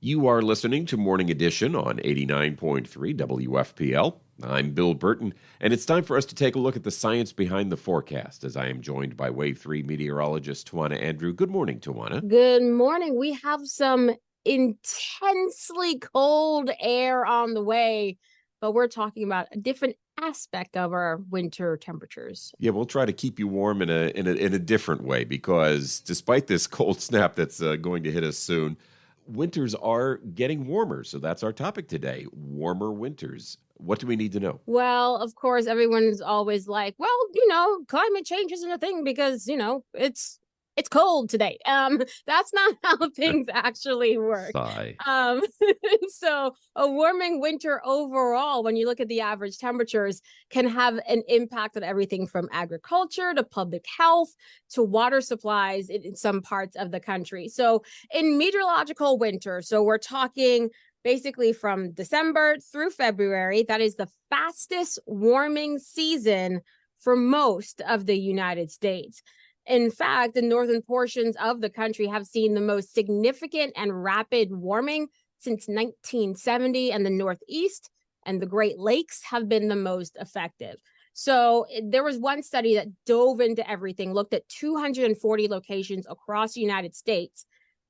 You are listening to Morning Edition on 89.3 WFPL. I'm Bill Burton, and it's time for us to take a look at the science behind the forecast as I am joined by Wave 3 meteorologist Tawana Andrew. Good morning, Tawana. Good morning. We have some intensely cold air on the way, but we're talking about a different aspect of our winter temperatures. Yeah, we'll try to keep you warm in a different way because despite this cold snap that's going to hit us soon, winters are getting warmer. So that's our topic today, warmer winters. What do we need to know? Well, of course, everyone's always like, well, climate change isn't a thing because, it's cold today. That's not how things actually work. Sigh. Um, so a warming winter overall, when you look at the average temperatures, can have an impact on everything from agriculture to public health to water supplies in some parts of the country. So in meteorological winter, so we're talking basically from December through February. That is the fastest warming season for most of the United States. In fact, the northern portions of the country have seen the most significant and rapid warming since 1970, and the Northeast and the Great Lakes have been the most effective. So there was one study that dove into everything, looked at 240 locations across the United States,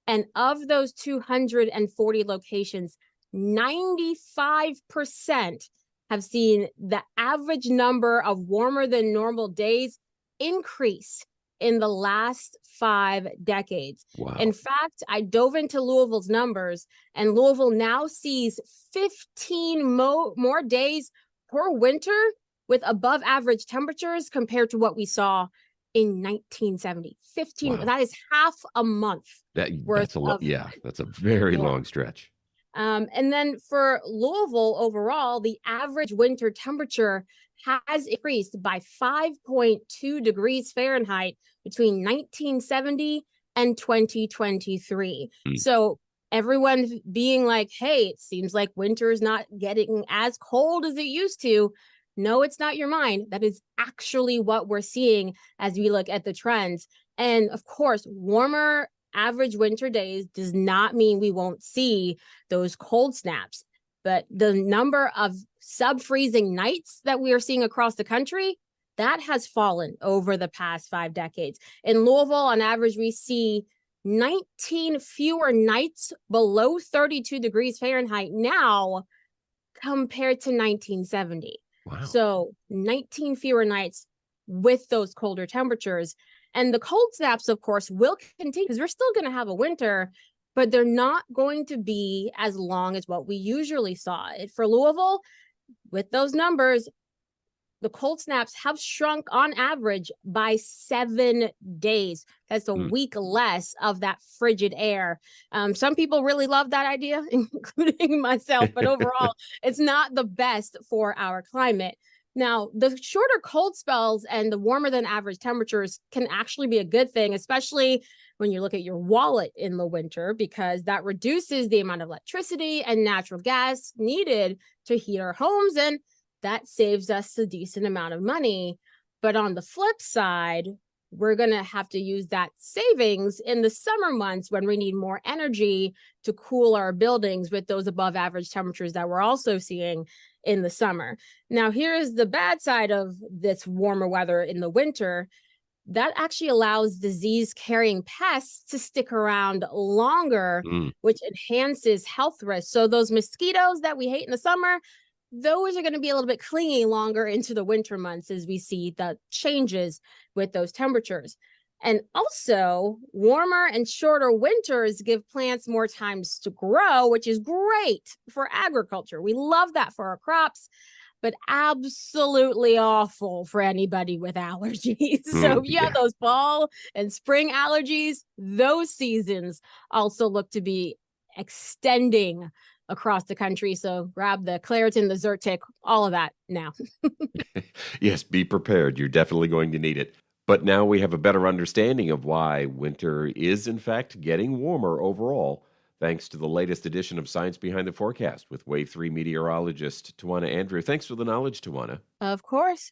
and of those 240 locations, 95% have seen the average number of warmer than normal days increase in the last 5 decades. In Wow. fact, I dove into Louisville's numbers, and Louisville now sees 15 more days per winter with above average temperatures compared to what we saw in 1970. 15, Wow. that is half a month worth That's a lot. of Yeah, that's a very warmth. long stretch. And then for Louisville overall, the average winter temperature has increased by 5.2 degrees Fahrenheit between 1970 and 2023. Mm. So everyone being like, hey, it seems like winter is not getting as cold as it used to. No, it's not your mind. That is actually what we're seeing as we look at the trends. And of course, warmer average winter days does not mean we won't see those cold snaps. But the number of sub-freezing nights that we are seeing across the country, that has fallen over the past 5 decades. In Louisville, on average, we see 19 fewer nights below 32 degrees Fahrenheit now compared to 1970. Wow. So 19 fewer nights with those colder temperatures. And the cold snaps, of course, will continue because we're still going to have a winter, but they're not going to be as long as what we usually saw. For Louisville, with those numbers, the cold snaps have shrunk on average by 7 days. That's a Mm. week less of that frigid air. Some people really love that idea, including myself, but overall, it's not the best for our climate. Now, the shorter cold spells and the warmer than average temperatures can actually be a good thing, especially when you look at your wallet in the winter, because that reduces the amount of electricity and natural gas needed to heat our homes, and that saves us a decent amount of money. But on the flip side, we're going to have to use that savings in the summer months when we need more energy to cool our buildings with those above average temperatures that we're also seeing in the summer. Now, here's the bad side of this warmer weather in the winter. That actually allows disease carrying pests to stick around longer, Mm. which enhances health risks. So those mosquitoes that we hate in the summer, those are going to be a little bit clingy longer into the winter months as we see the changes with those temperatures. And also, warmer and shorter winters give plants more times to grow, which is great for agriculture. We love that for our crops, but absolutely awful for anybody with allergies. So Mm. if you have Yeah. those fall and spring allergies, those seasons also look to be extending across the country. So grab the Claritin, the Zyrtec, all of that now. Yes, be prepared. You're definitely going to need it. But now we have a better understanding of why winter is, in fact, getting warmer overall, thanks to the latest edition of Science Behind the Forecast with Wave 3 meteorologist Tawana Andrew. Thanks for the knowledge, Tawana. Of course.